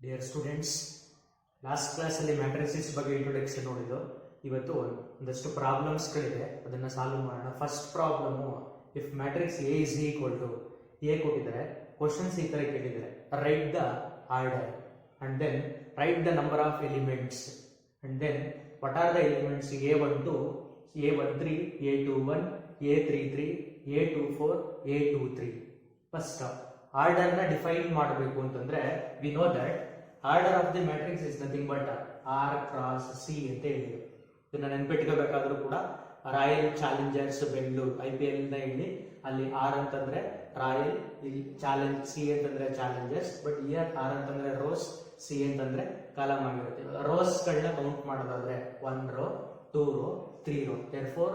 Dear students, last ಕ್ಲಾಸಲ್ಲಿ matrices ಬಗ್ಗೆ introduction ನೋಡಿದ್ದು. ಇವತ್ತು ಒಂದಷ್ಟು ಪ್ರಾಬ್ಲಮ್ಸ್ಗಳಿದೆ, ಅದನ್ನು ಸಾಲ್ವ್ ಮಾಡೋಣ. First problem, if matrix A is equal to A ಕೊಟ್ಟಿದ್ದಾರೆ, ಕ್ವಶನ್ಸ್ ಈ ಥರ ಕೇಳಿದ್ದಾರೆ. Write the order and then write the number of elements and then what are the elements A12, A13, A21, A33, A24, A23. First ಆರ್ಡರ್ನ define ಮಾಡಬೇಕು ಅಂತಂದ್ರೆ we know that order of the matrix is nothing but R cross C ಅಂತ ಹೇಳಿದ್ರು. ಇದನ್ನ ನೆನ್ಪಿಟ್ಕೋಬೇಕಾದ್ರೂ ಕೂಡ royal Challengers Bengaluru IPL ಇಂದ ಇಲ್ಲಿ ಅಲ್ಲಿ R ಅಂತಂದ್ರೆ ರಾಯಲ್, ಇಲ್ಲಿ ಚಾಲೆಂಜ್ C ಅಂತಂದ್ರೆ ಚಾಲೆಂಜರ್ಸ್, ಬಟ್ ಇಯರ್ R ಅಂತಂದ್ರೆ ರೋಸ್, C ಅಂತಂದ್ರೆ ಕಾಲಮ್ ಆಗಿರುತ್ತೆ. ರೋಸ್ ಗಳನ್ನ ಕೌಂಟ್ ಮಾಡೋದಾದ್ರೆ 1 row 2 row 3 row, therefore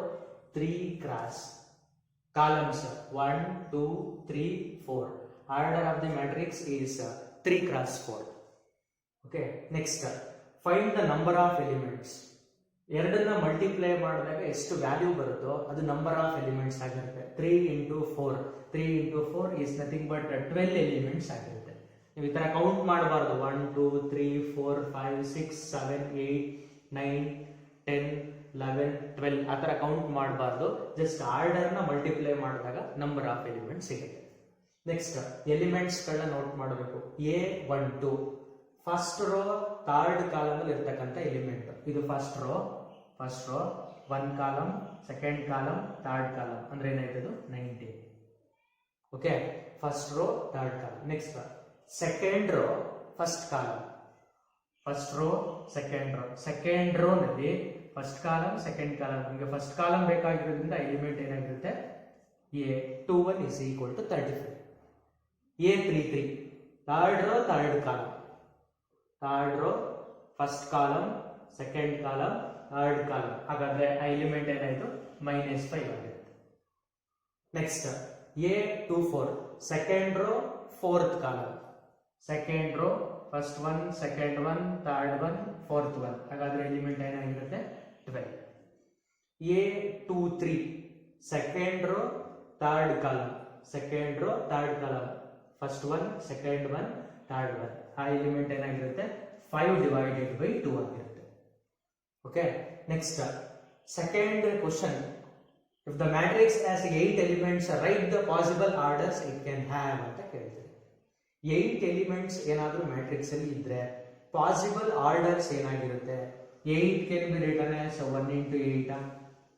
3 cross columns 1 2 3 4. Order of the matrix is 3 cross 4. Okay, next find the number of elements. ಎರಡನ್ನ multiply ಮಾಡಿದಾಗ ಎಷ್ಟು value ಬರುತ್ತೋ ಅದು ನಂಬರ್ ಆಫ್ ಎಲಿಮೆಂಟ್ಸ್ ಆಗಿರುತ್ತೆ. 3 into 4, 3 into 4 is nothing but 12 elements ಆಗಿರುತ್ತೆ. ನೀವು ಈ ತರ ಕೌಂಟ್ ಮಾಡಬಾರ್ದು 1 2 3 4 5 6 7 8 9 10 11 12 ಆ ತರ ಕೌಂಟ್ ಮಾಡಬಾರ್ದು. ಜಸ್ಟ್ ಆರ್ಡರ್ ನ ಮಲ್ಟಿಪ್ಲೈ ಮಾಡಿದಾಗ ನಂಬರ್ ಆಫ್ ಎಲಿಮೆಂಟ್ಸ್ ಸಿಗುತ್ತೆ. ನೆಕ್ಸ್ಟ್ ಎಲಿಮೆಂಟ್ಸ್ ಗಳನ್ನ ನೋಟ್ ಮಾಡಬೇಕು. A12 first row third column ಅಲ್ಲಿ ಇರ್ತಕ್ಕಂಥ ಎಲಿಮೆಂಟ್. ಇದು first row 1 column, second column, third column ಅಂದ್ರೆ ಏನಾಯ್ತದು 19. Okay, first row third column. Next second row first column, first row second row ನಲ್ಲಿ first column second column. ನಿಮಗೆ first column ಬೇಕಾಗಿರೋದ್ರಿಂದ element ಏನಾಗಿರುತ್ತೆ A21 is equal to 35. A33 third row third column, third row first column second column third column. ಹಾಗಾದ್ರೆ ಆ element ಏನಾಯ್ತು -5 ಆಗಿರುತ್ತೆ. Next A24 second row fourth column, second row first one second one third one fourth one. ಹಾಗಾದ್ರೆ element ಏನಾಗಿರುತ್ತೆ 12. A23 second row third column, second row third column, first one second one third one. ಆ element ಏನಾಗಿರುತ್ತೆ 5/2 ಆಗಿರುತ್ತೆ. Okay, next second question, if the matrix has 8 elements right the possible orders it can have ಅಂತ ಕೇಳ್ತಾರೆ. 8 elements ಏನಾದ್ರೂ matrix ಅಲ್ಲಿ ಇದ್ರೆ possible orders ಏನಾಗಿರುತ್ತೆ? 8 can be written as 1 into 8,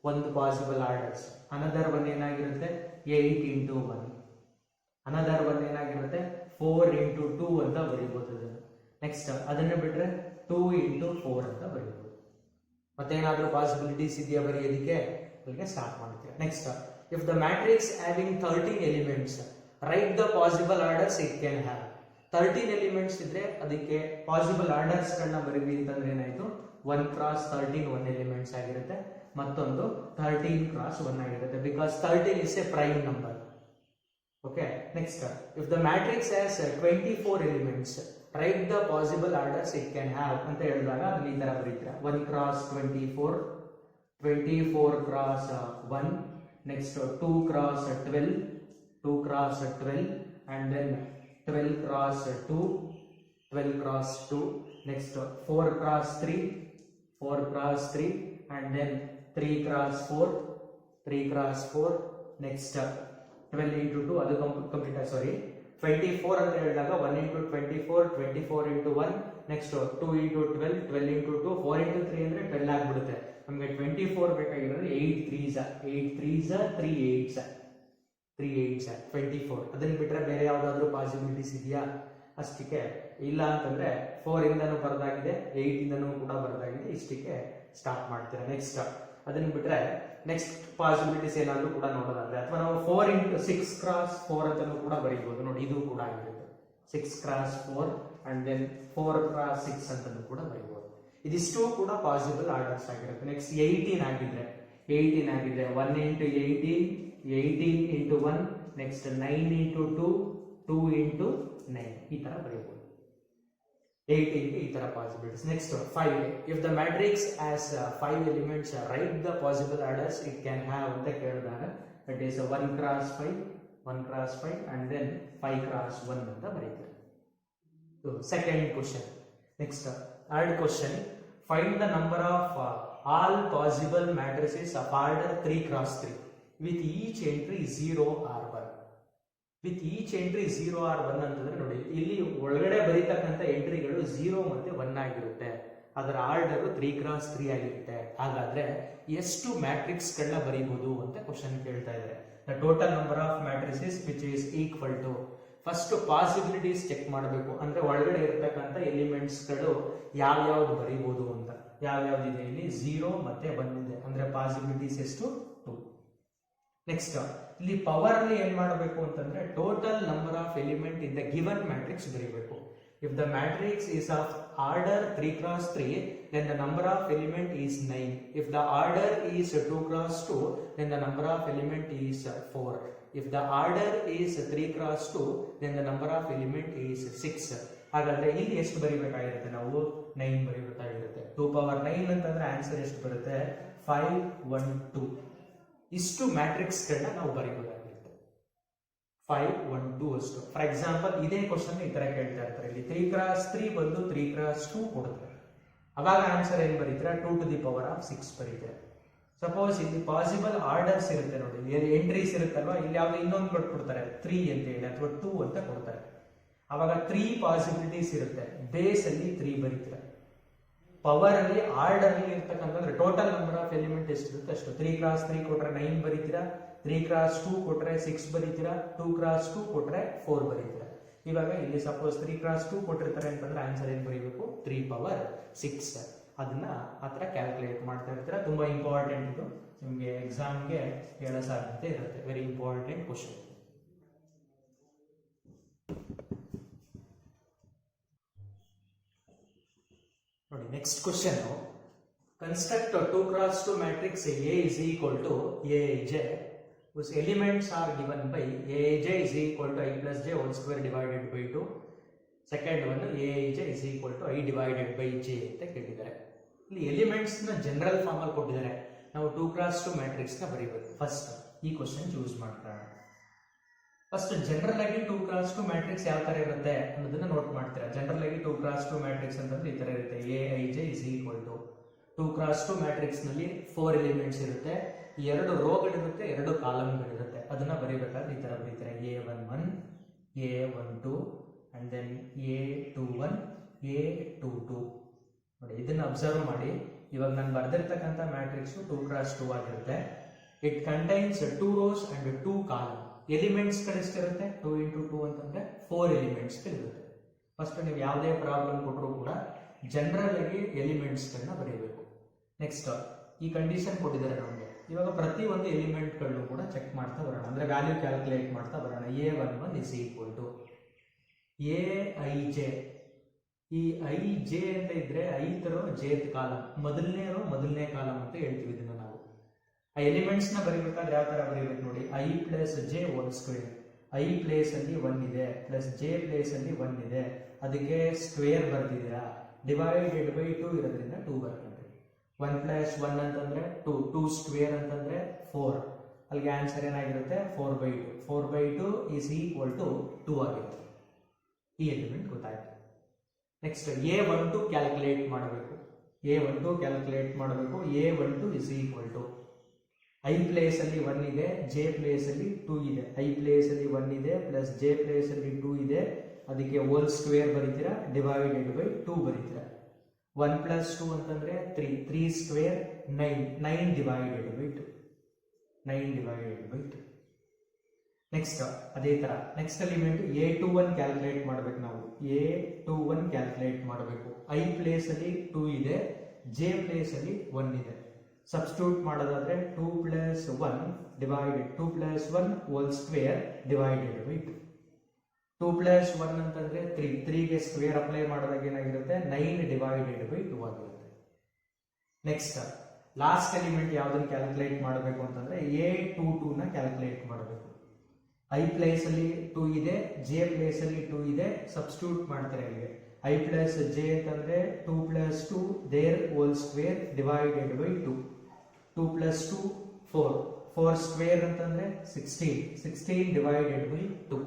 ಒಂದು ಪಾಸಿಬಲ್ ಆರ್ಡರ್ಸ್. ಅನದರ್ ಒನ್ ಏನಾಗಿರುತ್ತೆ 8 into 1, ಅನದರ್ ಒನ್ ಏನಾಗಿರುತ್ತೆ 4 into 2 ಅಂತ ಬರೀಬಹುದು. ನೆಕ್ಸ್ಟ್ ಅದನ್ನ ಬಿಟ್ರೆ 2 into 4 ಅಂತ ಬರೀಬಹುದು. ಮತ್ತೇನಾದ್ರೂ ಪಾಸಿಬಿಲಿಟೀಸ್ ಇದೆಯಾ ಬರೆಯೋದಕ್ಕೆ? ಅಲ್ಲಿಗೆ ಸ್ಟಾರ್ಟ್ ಮಾಡ್ತೀವಿ. Next, if the matrix having 13 elements right the possible orders it can have. 13 elements ಇದ್ರೆ ಅದಕ್ಕೆ ಪಾಸಿಬಲ್ ಆರ್ಡರ್ಸ್ ಗಳನ್ನ ಬರೀವಿ ಅಂತಂದ್ರೆ ಏನಾಯ್ತು 1 cross 13 1 ಎಲಿಮೆಂಟ್ಸ್ ಆಗಿರುತ್ತೆ, ಮತ್ತೊಂದು 13 cross 1 ಆಗಿರುತ್ತೆ, because 13 is a prime number. Okay, next if the matrix has 24 elements right the possible orders it can have ಅಂತ ಹೇಳಿದಾಗ ಅದನ್ನ ಈ ತರ ಬರೀತೀರಾ 1 cross 24, 24 cross 1, next 2 cross 12, 2 cross 12 and then 12 cross 2, 12 cross 2, next 4 cross 3, 4 cross 3 and then 3 cross 4, 3 cross 4, next 12 into 2 ಅದು complete. ಸಾರಿ 24 ಅಂತ ಹೇಳಿದಾಗ 1 into 24, 24 into 1, next 2 into 12, 12 into 2, 4 into 3 ಅಂದ್ರೆ 12 ಆಗಿಬಿಡುತ್ತೆ. ನಮಗೆ 24 ಬೇಕಾಗಿರೋದು 8 3s 3 8s 24. ಅದನ್ನ ಬಿಟ್ರೆ ಬೇರೆ ಯಾವ್ದಾದ್ರು ಪಾಸಿಬಿಲಿಟೀಸ್ ಇದೆಯಾ? ಅಷ್ಟಕ್ಕೆ ಇಲ್ಲ ಅಂತಂದ್ರೆ 4 ಇಂದನೂ ಬರದಾಗಿದೆ, 8 ಇಂದನೂ ಕೂಡ ಬರದಾಗಿದೆ, ಇಷ್ಟಕ್ಕೆ ಸ್ಟಾರ್ಟ್ ಮಾಡ್ತೀರಾ. ನೆಕ್ಸ್ಟ್ ಅದನ್ನ ಬಿಟ್ರೆ ನೆಕ್ಸ್ಟ್ ಪಾಸಿಬಿಲಿಟೀಸ್ ಏನಾದ್ರು ಕೂಡ ನೋಡೋದಾದ್ರೆ, ಅಥವಾ ನಾವು 4 into 6 cross 4 ಅಂತಾನೂ ಕೂಡ ಬರೀಬಹುದು. ನೋಡಿ, ಇದು ಕೂಡ ಆಗಿರುತ್ತೆ 6 cross 4 and then 4 cross 6 ಅಂತಾನೂ ಕೂಡ ಬರೀಬಹುದು. ಇದಿಷ್ಟು ಕೂಡ ಪಾಸಿಬಲ್ ಆರ್ಡರ್ಸ್ ಆಗಿರುತ್ತೆ. ನೆಕ್ಸ್ಟ್ 18 ಆಗಿದ್ರೆ 1 into 18, 18 into 1, next 9 into 2, 2 into 9 ಈ ತರ ಬರೀಬಹುದು. 18 ಈ ತರ possibilities. Next 5, if the matrix has 5 elements right the possible orders it can have ಅಂತ ಕೇಳಿದಾಗ that is 1 cross 5 and then 5 cross 1 ಅಂತ ಬರೀತಾರೆ. Second question. Next, third question. Find the number of all possible matrices of order 3 cross 3 with each entry 0 or 1. With each entry 0 or 1 ಅಂತಂದ್ರೆ ನೋಡಿ, ಇಲ್ಲಿ ಒಳಗಡೆ ಬರೀತಕ್ಕಂಥ ಎಂಟ್ರಿಗಳು 0 ಮತ್ತೆ 1 ಆಗಿರುತ್ತೆ. ಅದರ ಆರ್ಡರ್ 3 ಕ್ರಾಸ್ 3 ಆಗಿರುತ್ತೆ. ಹಾಗಾದ್ರೆ ಎಷ್ಟು ಮ್ಯಾಟ್ರಿಕ್ಸ್ ಗಳನ್ನ ಬರೀಬಹುದು ಅಂತ ಕ್ವಶನ್ ಕೇಳ್ತಾ ಇದ್ದಾರೆ. The total number of matrices which is equal to, first possibilities check ಮಾಡಬೇಕು. ಅಂದ್ರೆ ಒಳಗಡೆ ಇರ್ತಕ್ಕಂಥ ಎಲಿಮೆಂಟ್ಸ್ ಗಳು ಯಾವ್ಯಾವ್ದು ಬರೀಬಹುದು ಅಂತ. ಯಾವ್ಯಾವ್ದಿದೆ ಇಲ್ಲಿ 0 ಮತ್ತೆ 1 ಇದೆ. ಅಂದ್ರೆ ಪಾಸಿಬಿಲಿಟೀಸ್ ಎಷ್ಟು? 2. ನೆಕ್ಸ್ಟ್ ಇಲ್ಲಿ ಪವರ್ ಅಲ್ಲಿ ಏನ್ ಮಾಡಬೇಕು ಅಂತಂದ್ರೆ total number of element in the given matrix ಬರೀಬೇಕು. If the matrix is of order 3 cross 3, then the number of element is 9. If the order is 2 cross 2, then the number of element is 4. If the order is 3 cross 2, then the number of element is 6. ಹಾಗಾದ್ರೆ ಇಲ್ಲಿ ಎಷ್ಟು ಬರೀಬೇಕಾಗಿರುತ್ತೆ? ನಾವು 9 ಬರೀಬೇಕಾಗಿರುತ್ತೆ. 2 power 9 ಅಂತಂದ್ರೆ answer ಎಷ್ಟು ಬರುತ್ತೆ? 5 1 2. ಇಷ್ಟು matrix ಗಳನ್ನ ನಾವು ಬರೀಬೇಕಾಗಿರುತ್ತೆ. 5 1 2 ಅಷ್ಟು. ಫಾರ್ ಎಕ್ಸಾಂಪಲ್ ಇದೇ ಕ್ವಶನ್ ಈ ತರ ಕೇಳ್ತಾ ಇರ್ತಾರೆ. ಇಲ್ಲಿ 3 ಕ್ರಾಸ್ 3 ಬಂದು 3 ಕ್ರಾಸ್ 2 ಕೊಡುತ್ತೆ. ಅವಾಗ ಆನ್ಸರ್ ಏನ್ ಬರೀತೀರಾ? 2 to the power of 6 ಬರೀತೀರಾ. ಸಪೋಸ್ ಇಲ್ಲಿ ಪಾಸಿಬಲ್ ಆರ್ಡರ್ಸ್ ಇರುತ್ತೆ ನೋಡಿ, ಎಂಟ್ರೀಸ್ ಇರುತ್ತಲ್ವಾ, ಇಲ್ಲಿ ಯಾವ್ದು ಇನ್ನೊಂದು ಕೊಡ್ತಾರೆ 3 ಅಂತ ಹೇಳಿ ಅಥವಾ 2 ಅಂತ ಕೊಡ್ತಾರೆ. ಅವಾಗ 3 ಪಾಸಿಬಿಲಿಟೀಸ್ ಇರುತ್ತೆ. ಬೇಸ್ ಅಲ್ಲಿ 3 ಬರೀತೀರಾ. ಪವರ್ ಅಲ್ಲಿ ಆರ್ಡರ್ ಅಲ್ಲಿ ಇರ್ತಕ್ಕಂಥದ್ರೆ ಟೋಟಲ್ ನಂಬರ್ ಆಫ್ ಎಲಿಮೆಂಟ್ ಎಷ್ಟಿರುತ್ತೆ ಅಷ್ಟು. 3 ಕ್ರಾಸ್ 3 ಕೊಟ್ರೆ 9 ಬರೀತೀರಾ. 3 ಕ್ರಾಸ್ 2 ಕೊಟ್ರೆ 6 ಬರೀತೀರಾ. 2 ಕ್ರಾಸ್ 2 ಕೊಟ್ರೆ 4 ಬರೀತೀರಾ. ಇವಾಗ ಇಲ್ಲಿ ಸಪೋಸ್ 3 ಕ್ರಾಸ್ 2 ಕೊಟ್ಟಿರ್ತಾರೆ ಅಂತಂದ್ರೆ ಆನ್ಸರ್ ಏನ್ ಬರೀಬೇಕು? 3 power 6. ಅದನ್ನ ಆತರ ಕ್ಯಾಲ್ಕುಲೇಟ್ ಮಾಡ್ತಾ ಇರ್ತೀರಾ. ತುಂಬಾ ಇಂಪಾರ್ಟೆಂಟ್ ಇದು, ನಿಮ್ಗೆ ಎಕ್ಸಾಮ್ಗೆ ಹೇಳೋ ಸಾಧ್ಯತೆ ಇರುತ್ತೆ. Very important question. ನೋಡಿ next question. Construct 2 cross 2 matrix A is equal to Aij whose elements are given by Aij is equal to I plus j whole square divided by 2. Second one Aij is equal to I divided by j ಅಂತ ಕೇಳಿದ್ದಾರೆ. ಇಲ್ಲಿ elements ನ general form ಅಲ್ಲಿ ಕೊಟ್ಟಿದ್ದಾರೆ. ನಾವು 2 cross 2 matrix ನ ಬರೀಬೇಕು. First ಈ ಕ್ವಶನ್ ಚೂಸ್ ಮಾಡ್ಕೊಳ್ಳೋಣ. ಫಸ್ಟ್ ಜನರಲ್ ಆಗಿ 2 cross 2 ಮ್ಯಾಟ್ರಿಕ್ಸ್ ಯಾವ ತರ ಇರುತ್ತೆ ಅನ್ನೋದನ್ನ ನೋಟ್ ಮಾಡ್ತೀರಾ. ಜನರಲ್ ಆಗಿ 2 cross 2 ಮ್ಯಾಟ್ರಿಕ್ಸ್ ಅಂತಂದ್ರೆ ಈ ತರ ಇರುತ್ತೆ. Aij is equal to 2 cross 2 matrix ನಲ್ಲಿ 4 ಎಲಿಮೆಂಟ್ಸ್ ಇರುತ್ತೆ. 2 ರೋಗಳಿರುತ್ತೆ, 2 ಕಾಲಮ್ಗಳಿರುತ್ತೆ. ಅದನ್ನ ಬರೀಬೇಕಾದ್ರೆ ಈ ತರ ಬರೀತೀರಾ. A11 A12 and then A21 A22. ನೋಡಿ ಇದನ್ನ ಅಬ್ಸರ್ವ್ ಮಾಡಿ. ಇವಾಗ ನಾನು ಬರ್ದಿರ್ತಕ್ಕಂಥ ಮ್ಯಾಟ್ರಿಕ್ಸ್ 2 cross 2 ಆಗಿರುತ್ತೆ. It contains 2 rows and 2 column. Elements ಗಳಿಷ್ಟಿರುತ್ತೆ 2 into 2 ಅಂತಂದ್ರೆ 4 ಎಲಿಮೆಂಟ್ಸ್ ಗಳಿರುತ್ತೆ. ಫಸ್ಟ್ ನೀವು ಯಾವುದೇ ಪ್ರಾಬ್ಲಮ್ ಕೊಟ್ಟರು ಕೂಡ ಜನರಲ್ ಆಗಿ ಎಲಿಮೆಂಟ್ಸ್ ಗಳನ್ನ ಬರೀಬೇಕು. ನೆಕ್ಸ್ಟ್ ಈ ಕಂಡೀಷನ್ ಕೊಟ್ಟಿದ್ದಾರೆ ನಮಗೆ. ಇವಾಗ ಪ್ರತಿ ಒಂದು ಎಲಿಮೆಂಟ್ ಗಳನ್ನು ಕೂಡ ಚೆಕ್ ಮಾಡ್ತಾ ಬರೋಣ. ಅಂದ್ರೆ ವ್ಯಾಲ್ಯೂ ಕ್ಯಾಲ್ಕುಲೇಟ್ ಮಾಡ್ತಾ ಬರೋಣ. A11 is equal to Aij. ಈ Ij ಅಂತ ಇದ್ರೆ ಐತ್ ರೋ ಜೇತ್ ಕಾಲಮ್, ಮೊದಲನೇ ಕಾಲಮ್ ಅಂತ ಹೇಳ್ತೀವಿ ಇದನ್ನ ನಾವು. ಆ ಎಲಿಮೆಂಟ್ಸ್ ನ ಬರೀಬೇಕಾದ್ರೆ ಯಾವ ತರ ಬರೀಬೇಕು ನೋಡಿ. I plus j whole square. I place ಅಲ್ಲಿ 1 ಇದೆ ಪ್ಲಸ್ j ಪ್ಲೇಸ್ ಅಲ್ಲಿ 1 ಇದೆ. ಅದಕ್ಕೆ ಸ್ಕ್ವೇರ್ ಬರ್ತಿದ್ದೀರಾ. ಡಿವೈಡೆಡ್ ಬೈ 2 ಇರೋದ್ರಿಂದ 2 ಬರ್ಕೊಂಡ್ರಿ. 1 plus 1 ಅಂತಂದ್ರೆ 2, 2 ಸ್ಕ್ವೇರ್ ಅಂತಂದ್ರೆ 4. ಅಲ್ಲಿಗೆ ಆನ್ಸರ್ ಏನಾಗಿರುತ್ತೆ? 4/2. 4/2 is equal to 2 ಆಗಿರುತ್ತೆ. ಈ ಎಲಿಮೆಂಟ್ ಗೊತ್ತಾಯ್ತು. ನೆಕ್ಸ್ಟ್ A12 ಕ್ಯಾಲ್ಕುಲೇಟ್ ಮಾಡಬೇಕು. A12 ಕ್ಯಾಲ್ಕುಲೇಟ್ ಮಾಡಬೇಕು. A12 is equal to I place ಅಲ್ಲಿ 1 ಇದೆ, j ಪ್ಲೇಸ್ ಅಲ್ಲಿ 2 ಇದೆ. I ಪ್ಲೇಸ್ ಅಲ್ಲಿ 1 ಇದೆ ಪ್ಲಸ್ j ಪ್ಲೇಸ್ ಅಲ್ಲಿ 2 ಇದೆ. ಅದಕ್ಕೆ ಹೋಲ್ ಸ್ಕ್ವೇರ್ ಬರೀತೀರಾ. ಡಿವೈಡೆಡ್ ಬೈ 2 ಬರೀತೀರಾ. 1 plus 2 ಅಂತಂದ್ರೆ 3, 3 square 9, 9 divided by 2, 9 divided by 2. Next ಅದೇ ತರ ನೆಕ್ಸ್ಟ್ ಎಲಿಮೆಂಟ್ A21 ಕ್ಯಾಲ್ಕುಲೇಟ್ ಮಾಡಬೇಕು ನಾವು. A21 ಕ್ಯಾಲ್ಕುಲೇಟ್ ಮಾಡಬೇಕು. I ಪ್ಲೇಸ್ ಅಲ್ಲಿ 2 ಇದೆ, j ಪ್ಲೇಸ್ ಅಲ್ಲಿ 1 ಇದೆ. ಸಬ್ಸ್ಟಿಟ್ಯೂಟ್ ಮಾಡೋದಾದ್ರೆ 2 plus 1 divided 2 plus 1 whole square divided by 2. 2 plus 1 ಅಂತಂದ್ರೆ 3, 3 ಗೆ ಸ್ಕ್ವೇರ್ ಅಪ್ಲೈ ಮಾಡಿದಾಗ ಏನಾಗಿರುತ್ತೆ? 9 divided by 2 ಆಗಿರುತ್ತೆ. ನೆಕ್ಸ್ಟ್ ಲಾಸ್ಟ್ ಎಲಿಮೆಂಟ್ ಯಾವ್ದನ್ನ ಕ್ಯಾಲ್ಕುಲೇಟ್ ಮಾಡಬೇಕು ಅಂತಂದ್ರೆ A22 ನ ಕ್ಯಾಲ್ಕುಲೇಟ್ ಮಾಡಬೇಕು. I ಪ್ಲೇಸ್ ಅಲ್ಲಿ 2 ಇದೆ, j ಪ್ಲೇಸ್ ಅಲ್ಲಿ 2 ಇದೆ. ಸಬ್ಸ್ಟಿಟ್ಯೂಟ್ ಮಾಡ್ತಾರೆ ಇಲ್ಲಿಗೆ. I plus j ಅಂತಂದ್ರೆ 2 plus 2 their whole square divided by 2. 2 plus 2 4, 4 square ಅಂತಂದ್ರೆ 16, 16 divided by 2.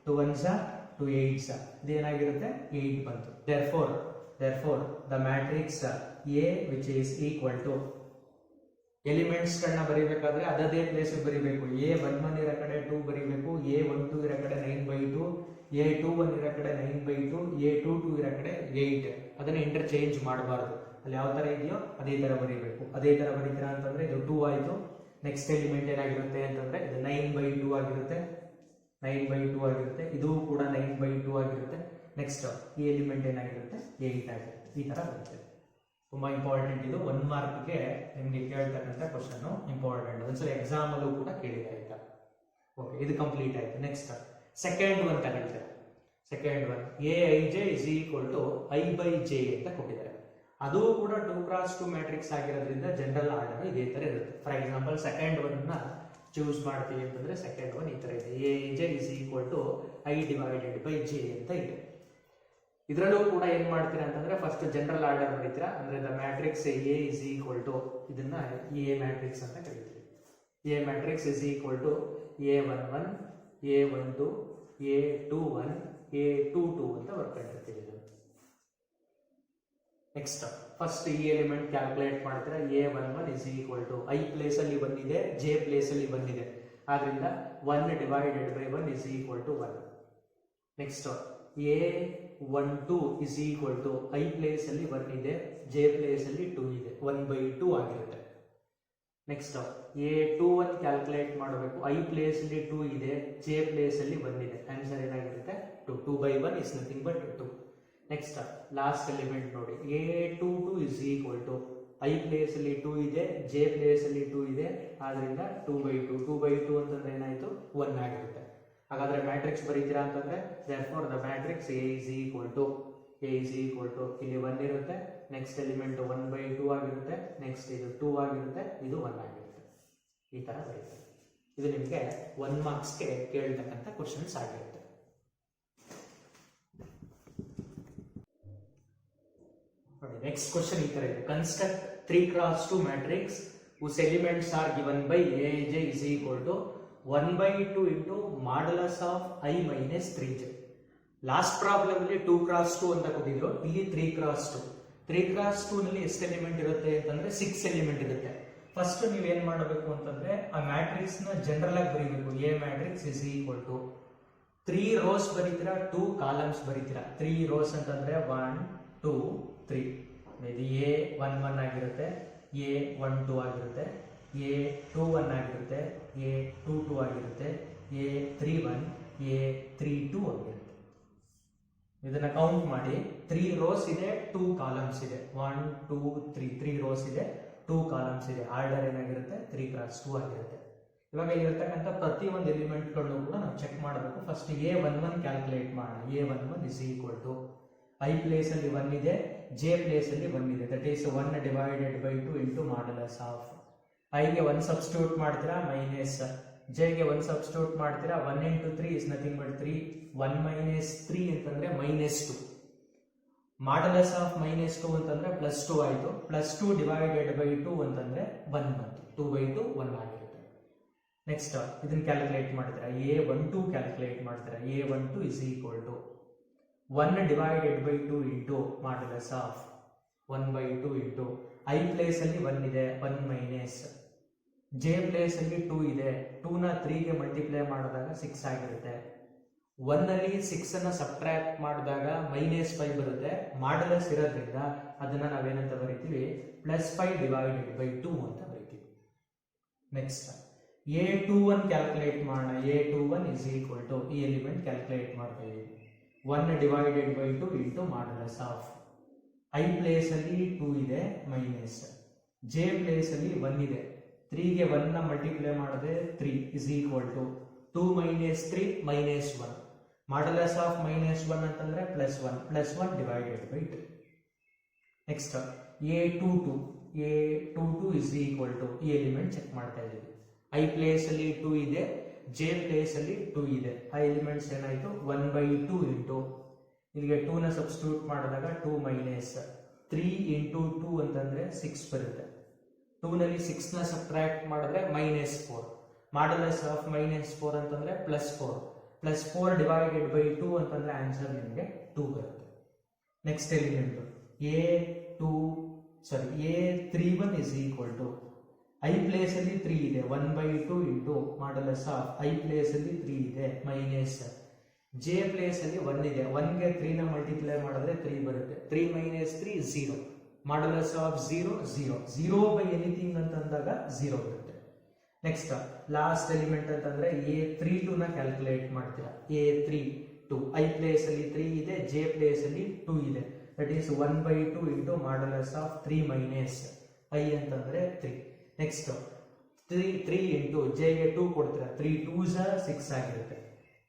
2 ones are 2 8s ಇದೇನಾಗಿರುತ್ತೆ 8 ಬಂತು. therefore the matrix A which is equal to elements ಗಳನ್ನ ಬರೀಬೇಕಾದ್ರೆ ಅದದೇ ಪ್ಲೇಸ್ ಬರೀಬೇಕು. A11 ಇರೋ ಕಡೆ 2 ಬರೀಬೇಕು, A12 ಇರೋ ಕಡೆ 9/2, A21 ಇರೋ ಕಡೆ 9/2, A22 ಇರೋ ಕಡೆ 8. ಅದನ್ನ ಇಂಟರ್ಚೇಂಜ್ ಮಾಡಬಾರ್ದು. ಅಲ್ಲಿ ಯಾವ ತರ ಇದೆಯೋ ಅದೇ ತರ ಬರೀಬೇಕು. ಅದೇ ತರ ಬರೀತೀರಾ ಅಂತಂದ್ರೆ ಇದು 2 ಆಯ್ತು. ನೆಕ್ಸ್ಟ್ ಎಲಿಮೆಂಟ್ ಏನಾಗಿರುತ್ತೆ ಅಂತಂದ್ರೆ ಇದು 9/2 ಆಗಿರುತ್ತೆ, 9/2 ಆಗಿರುತ್ತೆ. ಇದು ಕೂಡ 9/2 ಆಗಿರುತ್ತೆ. ನೆಕ್ಸ್ಟ್ ಈ ಎಲಿಮೆಂಟ್ ಏನಾಗಿರುತ್ತೆ 8 ಆಗಿರುತ್ತೆ. ಈ ತರ ಬರುತ್ತೆ. ತುಂಬಾ ಇಂಪಾರ್ಟೆಂಟ್ ಇದು. 1 ಮಾರ್ಕ್ಗೆ ನಿಮಗೆ ಕೇಳ್ತಕ್ಕಂಥ ಕ್ವಶನ್ ಇಂಪಾರ್ಟೆಂಟ್. ಒಂದ್ಸಲ ಎಕ್ಸಾಮ್ ಅಲ್ಲೂ ಕೂಡ ಕೇಳಿದೆ ಆಯ್ತಾ. ಓಕೆ, ಇದು ಕಂಪ್ಲೀಟ್ ಆಯ್ತು. ನೆಕ್ಸ್ಟ್ ಸೆಕೆಂಡ್ ಒನ್ ತಗೊಳ್ತಾರೆ. Second one Aij is equal to I/J ಅಂತ ಕೊಟ್ಟಿದ್ದಾರೆ. ಅದು ಕೂಡ 2x2 ಮ್ಯಾಟ್ರಿಕ್ಸ್ ಆಗಿರೋದ್ರಿಂದ ಜನರಲ್ ಆರ್ಡರ್ ಇದೇ ತರ ಇರುತ್ತೆ. ಫಾರ್ ಎಕ್ಸಾಂಪಲ್ ಸೆಕೆಂಡ್ ಒನ್ ನ ಚೂಸ್ ಮಾಡ್ತೀವಿ ಅಂತಂದ್ರೆ ಸೆಕೆಂಡ್ ಒನ್ ಈ ತರ ಇದೆ. Aij is equal to I/J ಅಂತ ಇದೆ. ಇದರಲ್ಲೂ ಕೂಡ ಏನ್ ಮಾಡ್ತೀರಾ ಅಂತಂದ್ರೆ ಫಸ್ಟ್ ಜನರಲ್ ಆರ್ಡರ್ ಬರೀತೀರಾ. ಅಂದ್ರೆ the matrix A is equal to ಇದನ್ನ A ಮ್ಯಾಟ್ರಿಕ್ಸ್ ಅಂತ ಕರೀತೀವಿ. A matrix is equal to A11, A12, A21, A22 ಅಂತ ಬರ್ಕೊಂಡಿರ್ತೀವಿ. ನೆಕ್ಸ್ಟ್ ಫಸ್ಟ್ ಈ ಎಲಿಮೆಂಟ್ ಕ್ಯಾಲ್ಕುಲೇಟ್ ಮಾಡ್ತೀರಾ. A11 is equal to I place ಅಲ್ಲಿ 1 ಇದೆ, J ಪ್ಲೇಸ್ ಅಲ್ಲಿ 1 ಇದೆ. ಆದ್ರಿಂದ 1 divided by 1 is equal to 1. Next A12 is equal to I place ಅಲ್ಲಿ 1 ಇದೆ, J ಪ್ಲೇಸ್ ಅಲ್ಲಿ 2 ಇದೆ, 1/2 ಆಗಿರುತ್ತೆ. ನೆಕ್ಸ್ಟ್ A21 ಕ್ಯಾಲ್ಕುಲೇಟ್ ಮಾಡಬೇಕು. I ಪ್ಲೇಸ್ ಅಲ್ಲಿ 2 ಇದೆ, J ಪ್ಲೇಸ್ ಅಲ್ಲಿ 1 ಇದೆ. ಆನ್ಸರ್ ಏನಾಗಿರುತ್ತೆ 2. 2/1 is nothing but 2. Next last element ನೋಡಿ. A22 is equal to I place ಅಲ್ಲಿ 2 ಇದೆ, J ಪ್ಲೇಸ್ ಅಲ್ಲಿ 2 ಇದೆ. ಆದ್ರಿಂದ 2/2. 2/2 ಅಂತಂದ್ರೆ ಏನಾಯ್ತು 1 ಆಗಿರುತ್ತೆ. ಹಾಗಾದ್ರೆ ಮ್ಯಾಟ್ರಿಕ್ಸ್ ಬರೀತೀರಾ ಅಂತಂದ್ರೆ therefore the matrix A is equal to ಇಲ್ಲಿ 1 ಇರುತ್ತೆ. ನೆಕ್ಸ್ಟ್ ಎಲಿಮೆಂಟ್ 1/2 ಆಗಿರುತ್ತೆ. ನೆಕ್ಸ್ಟ್ ಇದು 2 ಆಗಿರುತ್ತೆ, ಇದು 1 ಆಗಿರುತ್ತೆ. ಈ ತರ ಬರೀತಾರೆ. ಇದು ನಿಮಗೆ 1 ಮಾರ್ಕ್ಸ್ಗೆ ಕೇಳ್ತಕ್ಕಂಥ ಕ್ವಶನ್ಸ್ ಆಗಿರುತ್ತೆ. ನೆಕ್ಸ್ಟ್ ಕ್ವಶನ್ ಈ ತರ ಇದೆ. Construct 3x2 matrix whose elements are given by Aij is equal to 1/2 into modulus of I minus 3j. Last problem ಅಲ್ಲಿ 2x2 ಅಂತ ಕೊಟ್ಟಿದ್ರು, ಇಲ್ಲಿ 3x2. 3x2 ನಲ್ಲಿ ಎಷ್ಟು ಎಲಿಮೆಂಟ್ ಇರುತ್ತೆ ಅಂತಂದ್ರೆ 6 ಎಲಿಮೆಂಟ್ ಇರುತ್ತೆ. ಫಸ್ಟ್ ನೀವು ಏನ್ ಮಾಡಬೇಕು ಅಂತಂದ್ರೆ ಆ ಮ್ಯಾಟ್ರಿಕ್ಸ್ ನ ಜನರಲ್ ಆಗಿ ಬರೀಬೇಕು. A matrix is equal to 3 rows ಬರೀತೀರಾ, 2 ಕಾಲಮ್ಸ್ ಬರೀತೀರಾ. 3 ರೋಸ್ ಅಂತಂದ್ರೆ 1 2 3. ಇದು A11 ಆಗಿರುತ್ತೆ, A12 ಆಗಿರುತ್ತೆ, A21 ಆಗಿರುತ್ತೆ, A22 ಆಗಿರುತ್ತೆ, A31, A32 ಆಗಿರುತ್ತೆ. ಇದನ್ನ ಕೌಂಟ್ ಮಾಡಿ. 3 ರೋಸ್ ಇದೆ, 2 ಕಾಲಮ್ಸ್ ಇದೆ. 1 2 3 3 ರೋಸ್ ಇದೆ, 2 ಕಾಲಮ್ಸ್ ಇದೆ. ಆರ್ಡರ್ ಏನಾಗಿರುತ್ತೆ 3x2 ಆಗಿರುತ್ತೆ. ಇವಾಗ ಇಲ್ಲಿರ್ತಕ್ಕಂಥ ಪ್ರತಿಯೊಂದು ಎಲಿಮೆಂಟ್ಗಳನ್ನು ಕೂಡ ನಾವು ಚೆಕ್ ಮಾಡಬೇಕು. ಫಸ್ಟ್ A11 ಕ್ಯಾಲ್ಕುಲೇಟ್ ಮಾಡೋಣ. A11 is equal to I place ಅಲ್ಲಿ 1 ಇದೆ, J ಪ್ಲೇಸ್ ಅಲ್ಲಿ 1 ಇದೆ. That is 1 divided by 2 into modulus of I ಗೆ 1 ಸಬ್ಸ್ಟಿಟ್ಯೂಟ್ ಮಾಡ್ತೀರಾ, ಮೈನಸ್ J ಗೆ 1 ಸಬ್ಸ್ಟಿಟ್ಯೂಟ್ ಮಾಡ್ತೀರಾ. 1 into 3 is nothing but 3. 1 minus 3 ಅಂತಂದ್ರೆ -2. ಮಾಡಲಸ್ ಆಫ್ -2 ಅಂತಂದ್ರೆ +2 ಆಯ್ತು. +2 divided by 2 ಅಂತಂದ್ರೆ 1 ಬಂತು. 2/2 1 ಆಗಿರುತ್ತೆ. ನೆಕ್ಸ್ಟ್ ಇದನ್ನ ಕ್ಯಾಲ್ಕುಲೇಟ್ ಮಾಡ್ತೀರಾ. A12 ಕ್ಯಾಲ್ಕುಲೇಟ್ ಮಾಡ್ತೀರಾ. A12 is equal to 1 divided by 2 into modulus of 1/2 into I place ಅಲ್ಲಿ 1 ಇದೆ, 1 ಮೈನಸ್ J ಪ್ಲೇಸ್ ಅಲ್ಲಿ 2 ಇದೆ. 2 ನ 3 ಗೆ ಮಲ್ಟಿಪ್ಲೈ ಮಾಡಿದಾಗ 6 ಆಗಿರುತ್ತೆ. 1 ಅಲ್ಲಿ 6 ಅನ್ನ ಸಬ್ಟ್ರಾಕ್ಟ್ ಮಾಡಿದಾಗ -5 ಬರುತ್ತೆ. ಮಾಡಲಸ್ ಇರೋದ್ರಿಂದ ಅದನ್ನ ನಾವೇನಂತ ಬರೀತೀವಿ +5 divided by 2 ಅಂತ ಬರೀತೀವಿ. ನೆಕ್ಸ್ಟ್ A21 ಕ್ಯಾಲ್ಕುಲೇಟ್ ಮಾಡೋಣ. A21 is equal to ಈ ಎಲಿಮೆಂಟ್ ಕ್ಯಾಲ್ಕುಲೇಟ್ ಮಾಡ್ತಾ ಇದೀವಿ. 1 divided by 2 into modulus of I place ಅಲ್ಲಿ 2 ಇದೆ, ಮೈನಸ್ J ಪ್ಲೇಸ್ ಅಲ್ಲಿ 1 ಇದೆ. 3 ಗೆ 1 ನ ಮಲ್ಟಿಪ್ಲೈ ಮಾಡಿದ್ರೆ 3 is equal to 2 minus 3 minus 1. Modulus of -1 ಅಂತಂದ್ರೆ +1 divided by 2. Next A22 is equal to ಈ ಎಲಿಮೆಂಟ್ ಚೆಕ್ ಮಾಡ್ತಾ ಇದೀವಿ. I ಪ್ಲೇಸ್ ಅಲ್ಲಿ 2 ಇದೆ, J ಪ್ಲೇಸ್ ಅಲ್ಲಿ 2 ಇದೆ. ಆ ಎಲಿಮೆಂಟ್ಸ್ ಏನಾಯ್ತು 1/2 ಇಂಟು ಇಲ್ಲಿಗೆ 2 ನ ಸಬ್ಸ್ಟಿಟ್ಯೂಟ್ ಮಾಡಿದಾಗ 2 ಮೈನಸ್ 3 into 2 ಅಂತಂದ್ರೆ 6 ಬರುತ್ತೆ. 2 ನಲ್ಲಿ 6 ನ ಸಬ್ಟ್ರಾಕ್ಟ್ ಮಾಡಿದ್ರೆ -4. ಮಾಡಲಸ್ ಆಫ್ -4 ಅಂತಂದ್ರೆ +4. ಪ್ಲಸ್ 4 ಡಿವೈಡೆಡ್ ಬೈ 2 ಅಂತಂದ್ರೆ ಆನ್ಸರ್ ನಿಮಗೆ 2 ಬರುತ್ತೆ. Next element A31 is equal to i place ಅಲ್ಲಿ 3 ಇದೆ 1/2 into modulus of i place ಅಲ್ಲಿ 3 ಇದೆ ಮೈನಸ್ ಜೆ ಪ್ಲೇಸ್ ಅಲ್ಲಿ 1 ಇದೆ 1 ಗೆ 3 ನ ಮಲ್ಟಿಪ್ಲೈ ಮಾಡಿದ್ರೆ 3 ಬರುತ್ತೆ 3 minus 3 0 modulus of 0 by anything ಅಂತಂದಾಗ 0 ಬರುತ್ತೆ. ನೆಕ್ಸ್ಟ್ ಲಾಸ್ಟ್ ಎಲಿಮೆಂಟ್ ಅಂತಂದ್ರೆ A32 ನ ಕ್ಯಾಲ್ಕುಲೇಟ್ ಮಾಡ್ತೀರಾ. A32 ಐ ಪ್ಲೇಸ್ ಅಲ್ಲಿ 3 ಇದೆ ಜೆ ಪ್ಲೇಸ್ ಅಲ್ಲಿ 2 ಇದೆ that is 1/2 into modulus of 3 minus I ಅಂತಂದ್ರೆ 3. ನೆಕ್ಸ್ಟ್ 3 ಇಂಟು ಜೆ ಗೆ 2 ಕೊಡ್ತೀರಾ 3 2s 6 ಆಗಿರುತ್ತೆ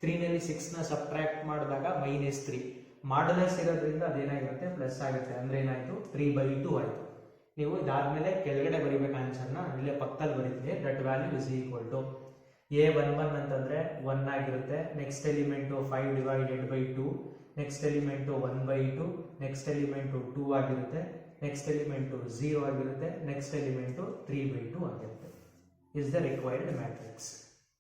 3 ನಲ್ಲಿ 6 ನ ಸಬ್ಟ್ರಾಕ್ಟ್ ಮಾಡಿದಾಗ ಮೈನಸ್ 3 ಮಾಡಲಸ್ ಇರೋದ್ರಿಂದ ಅದೇನಾಗಿರುತ್ತೆ ಪ್ಲಸ್ ಆಗುತ್ತೆ ಅಂದ್ರೆ ಏನಾಯ್ತು 3/2 ಆಯ್ತು. ನೀವು ಇದಾದ್ಮೇಲೆ ಕೆಳಗಡೆ ಬರೀಬೇಕು ಆನ್ಸರ್ನ ಇಲ್ಲೇ ಪಕ್ಕದಲ್ಲಿ ಬರೀತೀವಿ. That value is equal to A11 ಅಂತಂದ್ರೆ 1 ಆಗಿರುತ್ತೆ. Next element 5 divided by 2 next element 1/2 next element 2 ಆಗಿರುತ್ತೆ ನೆಕ್ಸ್ಟ್ ಎಲಿಮೆಂಟು 0 ಆಗಿರುತ್ತೆ ನೆಕ್ಸ್ಟ್ ಎಲಿಮೆಂಟು 3/2 ಆಗಿರುತ್ತೆ. Is the required matrix.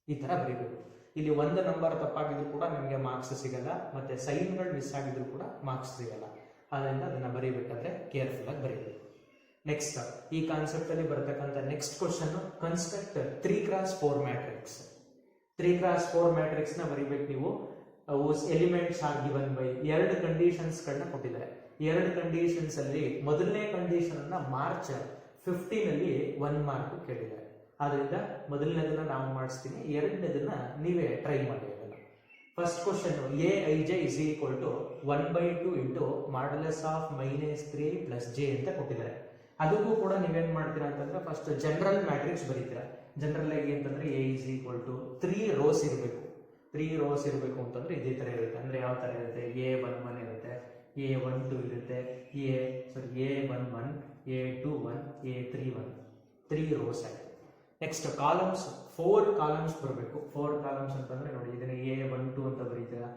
ಈ ತರ ಬರೀಬೇಕು. ಇಲ್ಲಿ ಒಂದು ನಂಬರ್ ತಪ್ಪಾಗಿದ್ರು ಕೂಡ ನಿಮಗೆ ಮಾರ್ಕ್ಸ್ ಸಿಗಲ್ಲ ಮತ್ತೆ ಸೈನ್ಗಳು ಮಿಸ್ ಆಗಿದ್ರು ಕೂಡ ಮಾರ್ಕ್ಸ್ ಸಿಗಲ್ಲ. ಅದರಿಂದ ಅದನ್ನ ಬರೀಬೇಕಾದ್ರೆ ಕೇರ್ಫುಲ್ ಆಗಿ ಬರೀಬೇಕು. ನೆಕ್ಸ್ಟ್ ಈ ಕಾನ್ಸೆಪ್ಟ್ ಅಲ್ಲಿ ಬರತಕ್ಕಂಥ next question construct 3x4 matrix. 3x4 matrix ನ ಬರೀಬೇಕು ನೀವು. ಎಲಿಮೆಂಟ್ಸ್ ಆರ್ ಗಿವನ್ ಬೈ ಎರಡು ಕಂಡೀಷನ್ಸ್ ಗಳನ್ನ ಕೊಟ್ಟಿದ್ದಾರೆ. ಎರಡು ಕಂಡೀಷನ್ಸ್ ಅಲ್ಲಿ ಮೊದಲನೇ ಕಂಡೀಷನ್ ಅನ್ನ ಮಾರ್ಚ್ 15 ಅಲ್ಲಿ 1 ಮಾರ್ಕ್ ಕೇಳಿದ್ದಾರೆ. ಆದ್ರಿಂದ ಮೊದಲನೇದನ್ನ ನಾವು ಮಾಡಿಸ್ತೀನಿ, ಎರಡನೇದನ್ನ ನೀವೇ ಟ್ರೈ ಮಾಡಿ. First question Aij is equal to 1/2 into modulus of -3 plus j ಅಂತ ಕೊಟ್ಟಿದ್ದಾರೆ. ಅದಕ್ಕೂ ಕೂಡ ನೀವೇನ್ ಮಾಡ್ತೀರಾ ಅಂತಂದ್ರೆ ಫಸ್ಟ್ ಜನರಲ್ ಮ್ಯಾಟ್ರಿಕ್ಸ್ ಬರೀತೀರಾ. ಜನರಲ್ ಆಗಿ ಅಂತಂದ್ರೆ A is equal to 3 rows ಇರಬೇಕು. 3 ರೋಸ್ ಇರಬೇಕು ಅಂತಂದ್ರೆ ಇದೇ ತರ ಇರುತ್ತೆ. ಅಂದ್ರೆ ಯಾವ ತರ ಇರುತ್ತೆ A11 ಇರುತ್ತೆ A12 ಇರುತ್ತೆ A11 A21 A31 3 ರೋಸ್ ಆಗಿದೆ. ನೆಕ್ಸ್ಟ್ ಕಾಲಮ್ಸ್ 4 ಕಾಲಮ್ಸ್ ಬರಬೇಕು. 4 ಕಾಲಮ್ಸ್ ಅಂತಂದ್ರೆ ನೋಡಿ ಇದನ್ನ A12 ಅಂತ ಬರೀತೀರಾ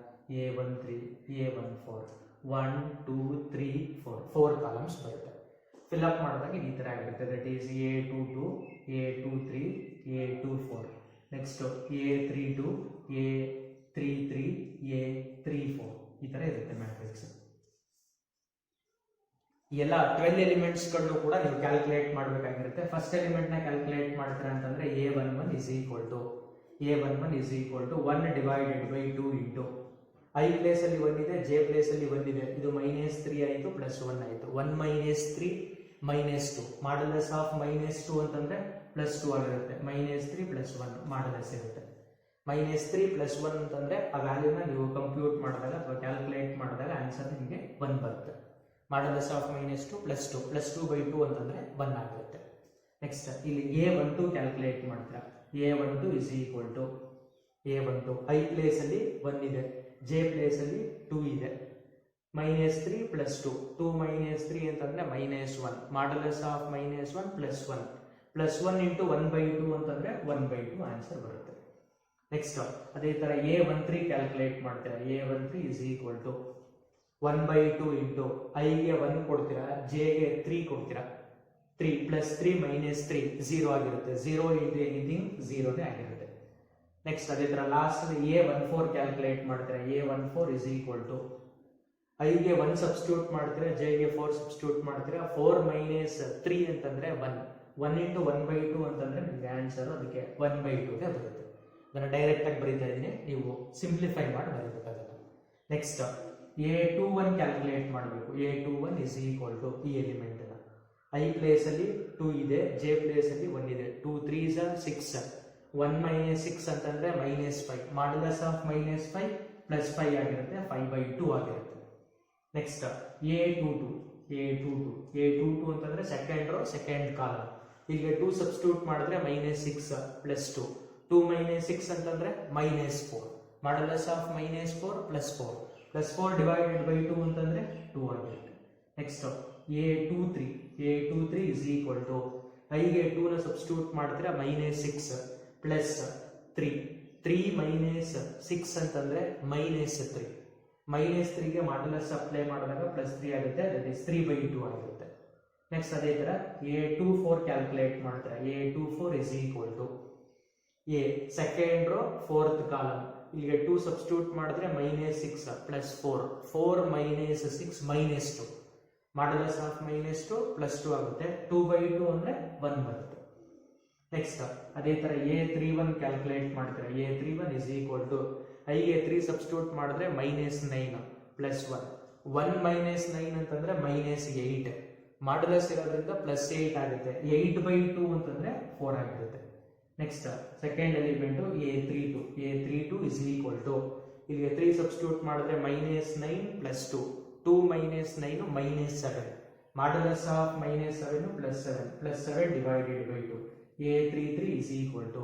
A13 A14 1 2 3 4 ಕಾಲಮ್ಸ್ ಬರುತ್ತೆ. ಫಿಲ್ ಅಪ್ ಮಾಡಿದಾಗ ಈ ತರ ಆಗಿರುತ್ತೆ. That is A22 A23 A24 next A32 A33 A34 ಈ ತರ ಇರುತ್ತೆ ಮ್ಯಾಟ್ರಿಕ್ಸ್. ಎಲ್ಲ 12 ಎಲಿಮೆಂಟ್ಸ್ ಗಳನ್ನು ಕೂಡ ನೀವು ಕ್ಯಾಲ್ಕುಲೇಟ್ ಮಾಡಬೇಕಾಗಿರುತ್ತೆ. ಫಸ್ಟ್ ಎಲಿಮೆಂಟ್ ನ ಕ್ಯಾಲ್ಕುಲೇಟ್ ಮಾಡ್ತೀರಾ ಅಂತಂದ್ರೆ A11 is equal to 1 divided by 2 into i place ಅಲ್ಲಿ 1 ಇದೆ ಜೆ ಪ್ಲೇಸ್ ಅಲ್ಲಿ 1 ಇದೆ ಇದು -3 ಆಯಿತು ಪ್ಲಸ್ 1 ಆಯಿತು 1 -3 -2 ಮಾಡಲಸ್ ಆಫ್ -2 ಅಂತಂದ್ರೆ ಪ್ಲಸ್ 2 ಆಗಿರುತ್ತೆ -3 ಪ್ಲಸ್ 1 ಮಾಡಲಸ್ ಇರುತ್ತೆ. -3 ಪ್ಲಸ್ 1 ಅಂತಂದ್ರೆ ಆ ವ್ಯಾಲ್ಯೂನ ನೀವು ಕಂಪ್ಯೂಟ್ ಮಾಡಿದಾಗ ಅಥವಾ ಕ್ಯಾಲ್ಕುಲೇಟ್ ಮಾಡಿದಾಗ ಆನ್ಸರ್ ನಿಮಗೆ 1 ಬರುತ್ತೆ. ಮಾಡಲಸ್ ಆಫ್ -2 ಪ್ಲಸ್ 2 ಪ್ಲಸ್ 2/2 ಅಂತಂದ್ರೆ 1 ಆಗಿರುತ್ತೆ. ನೆಕ್ಸ್ಟ್ ಇಲ್ಲಿ A12 ಕ್ಯಾಲ್ಕುಲೇಟ್ ಮಾಡ್ತೀರಾ. A12 is equal to A12 i place ಅಲ್ಲಿ 1 ಇದೆ ಜೆ ಪ್ಲೇಸ್ ಅಲ್ಲಿ 2 ಇದೆ -3 ಪ್ಲಸ್ 2 2 -3 ಅಂತಂದ್ರೆ -1 modulus of -1 plus 1 plus 1 into 1/2 ಅಂತಂದ್ರೆ 1/2 ಆನ್ಸರ್ ಬರುತ್ತೆ. ನೆಕ್ಸ್ಟ್ ಅದೇ ತರ A13 ಕ್ಯಾಲ್ಕುಲೇಟ್ ಮಾಡ್ತೀರಾ. A13 is equal to 1/2 into i ಗೆ 1 ಕೊಡ್ತೀರಾ ಜೆ ಗೆ 3 ಕೊಡ್ತೀರಾ 3 ಪ್ಲಸ್ 3 -3 0 ಆಗಿರುತ್ತೆ 0 ಇಂಟು ಎನಿಥಿಂಗ್ 0 ಆಗಿರುತ್ತೆ. ನೆಕ್ಸ್ಟ್ ಅದೇ ತರ ಲಾಸ್ಟ್ A14 ಕ್ಯಾಲ್ಕುಲೇಟ್ ಮಾಡ್ತೀರಾ. A14 is equal to I ಗೆ 1 ಸಬ್ಸ್ಟಿಟ್ಯೂಟ್ ಮಾಡ್ತೀರಾ ಜೆ ಗೆ 4 ಸಬ್ಸ್ಟಿಟ್ಯೂಟ್ ಮಾಡ್ತೀರಾ 4 -3 ಅಂತಂದ್ರೆ 1 ಇಂಟು 1/2 ಅಂತಂದ್ರೆ ನಿಮಗೆ ಆನ್ಸರ್ ಅದಕ್ಕೆ 1/2 ಗೆ ಬರುತ್ತೆ. ಅದನ್ನ ಡೈರೆಕ್ಟ್ ಆಗಿ ಬರೀತಾ ಇದ್ದೀನಿ, ನೀವು ಸಿಂಪ್ಲಿಫೈ ಮಾಡಿ ಬರೀಬೇಕಾಗಲ್ಲ. ನೆಕ್ಸ್ಟ್ A21 ಕ್ಯಾಲ್ಕುಲೇಟ್ ಮಾಡಬೇಕು. A21 ಇಸ್ ಈಕ್ವಲ್ ಟು ಈ ಎಲಿಮೆಂಟ್ ಐ ಪ್ಲೇಸ್ ಅಲ್ಲಿ 2 ಇದೆ ಜೆ ಪ್ಲೇಸ್ ಅಲ್ಲಿ 1 ಇದೆ 2 3s 6 1 -6 ಅಂತಂದ್ರೆ -5 ಮಾಡಲಸ್ ಆಫ್ -5 ಪ್ಲಸ್ 5 ಆಗಿರುತ್ತೆ 5/2 ಆಗಿರುತ್ತೆ. ನೆಕ್ಸ್ಟ್ A22 ಅಂತಂದ್ರೆ ಸೆಕೆಂಡ್ ರೋ ಸೆಕೆಂಡ್ ಕಾಲಮ್. ಈಗ 2 ಸಬ್ಸ್ಟಿಟ್ಯೂಟ್ ಮಾಡಿದ್ರೆ -6 ಪ್ಲಸ್ 2 2 -6 ಅಂತಂದ್ರೆ -4 modulus of -4 plus 4 plus 4 divided by 2 ಅಂತಂದ್ರೆ 2 ಆಗಿರುತ್ತೆ. Next A23 is equal to ಐಗೆ 2 ನ ಸಬ್ಸ್ಟಿಟ್ಯೂಟ್ ಮಾಡ್ತೀರಾ -6 ಪ್ಲಸ್ 3 -6 ಅಂತಂದ್ರೆ -3 -3 ಗೆ ಮಾಡಲಸ್ ಅಪ್ಲೈ ಮಾಡಿದಾಗ ಪ್ಲಸ್ 3 ಆಗುತ್ತೆ ದಟ್ ಇಸ್ 3/2 ಆಗಿರುತ್ತೆ. ನೆಕ್ಸ್ಟ್ ಅದೇ ತರ A24 ಕ್ಯಾಲ್ಕುಲೇಟ್ ಮಾಡ್ತೀರಾ. A24 is equal to A second row fourth column ಇಲ್ಲಿಗೆ 2 ಸಬ್ಸ್ಟಿಟ್ಯೂಟ್ ಮಾಡಿದ್ರೆ -6 ಪ್ಲಸ್ 4 4 - 6 -2 ಮಾಡ್ಯುಲಸ್ ಆಫ್ -2 +2 ಆಗುತ್ತೆ. 2/2 ಅಂದ್ರೆ 1 ಬರುತ್ತೆ. ನೆಕ್ಸ್ಟ್ ಅದೇ ತರ A31 ಕ್ಯಾಲ್ಕುಲೇಟ್ ಮಾಡಿದ್ರೆ A31 ಇಸ್ ಈಕ್ವಲ್ ಟು ಐಗೆ 3 ಸಬ್ಸ್ಟಿಟ್ಯೂಟ್ ಮಾಡಿದ್ರೆ -9 ಪ್ಲಸ್ 1 1 -9 ಅಂತಂದ್ರೆ -8 ಮಾಡ್ಯುಲಸ್ ಇರೋದ್ರಿಂದ +8 ಆಗುತ್ತೆ. 8/2 ಅಂತಂದ್ರೆ 4 ಆಗಿರುತ್ತೆ. Next second element A32 is equal to ಇಲ್ಲಿಗೆ 3 ಸಬ್ಸ್ಟಿಟ್ಯೂಟ್ ಮಾಡಿದ್ರೆ -9 plus 2 2 -9 -7 modulus of -7 +7 divided by 2 A33 is equal to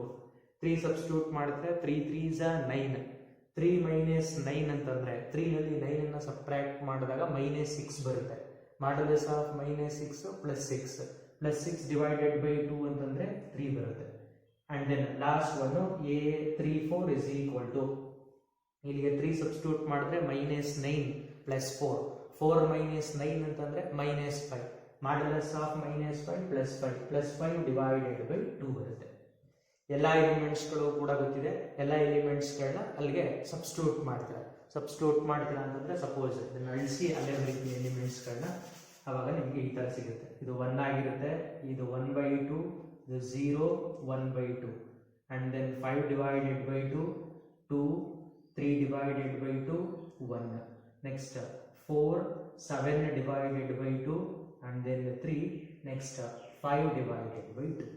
3 substitute ಮಾಡಿದ್ರೆ 3 3s 9 3 -9 ಅಂತಂದ್ರೆ 3 ನಲ್ಲಿ 9 ಅನ್ನ ಸಬ್ಟ್ರಾಕ್ಟ್ ಮಾಡಿದಾಗ -6 ಬರುತ್ತೆ. ಮಾಡ್ಯುಲಸ್ ಆಫ್ -6 +6 ಡಿವೈಡೆಡ್ ಬೈ 2 ಅಂತಂದ್ರೆ 3 ಬರುತ್ತೆ. And then last one A34 is equal to ಇಲ್ಲಿಗೆ 3 ಸಬ್ಸ್ಟಿಟ್ಯೂಟ್ ಮಾಡಿದ್ರೆ -9 ಪ್ಲಸ್ 4 -9 ಅಂತಂದ್ರೆ -5 ಮಾಡ್ಯುಲಸ್ ಆಫ್ -5 ಡಿವೈಡೆಡ್ ಬೈ 2 ಬರುತ್ತೆ. ಎಲ್ಲ ಎಲಿಮೆಂಟ್ಸ್ಗಳು ಕೂಡ ಗೊತ್ತಿದೆ. ಎಲ್ಲ ಎಲಿಮೆಂಟ್ಸ್ಗಳನ್ನ ಅಲ್ಲಿಗೆ ಸಬ್ಸ್ಟಿಟ್ಯೂಟ್ ಮಾಡ್ತೀರಾ ಅಂತಂದ್ರೆ ಸಪೋಸ್ ಇದನ್ನ ಅಳಿಸಿ ಅಲ್ಲೇ ಬರೀತೀನಿ ಎಲಿಮೆಂಟ್ಸ್ಗಳನ್ನ, ಅವಾಗ ನಿಮಗೆ ಈ ತರ ಸಿಗುತ್ತೆ. ಇದು 1 ಆಗಿರುತ್ತೆ, ಇದು 1/2, ಇದು 0 1/2 and then 5 divided by 2 2 3 divided by 2 1 next 4 7 divided by 2 and then 3 next 5 divided by 2.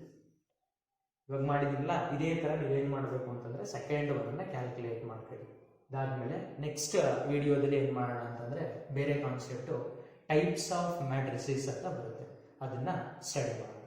ಇವಾಗ ಮಾಡಿದಿಲ್ಲ, ಇದೇ ತರ ನೀವೇನ್ ಮಾಡಬೇಕು ಅಂತಂದ್ರೆ ಸೆಕೆಂಡ್ ಒನ್ ಅನ್ನ ಕ್ಯಾಲ್ಕುಲೇಟ್ ಮಾಡ್ಕೊಳ್ಳಿ. ಅದಾದ್ಮೇಲೆ ನೆಕ್ಸ್ಟ್ ವಿಡಿಯೋದಲ್ಲಿ ಏನ್ ಮಾಡೋಣ ಅಂತಂದ್ರೆ ಬೇರೆ ಕಾನ್ಸೆಪ್ಟ್ ಟೈಪ್ಸ್ ಆಫ್ ಮ್ಯಾಟ್ರಿಸಸ್ ಅಂತ ಬರುತ್ತೆ, ಅದನ್ನ ಸ್ಟಡಿ ಮಾಡೋಣ.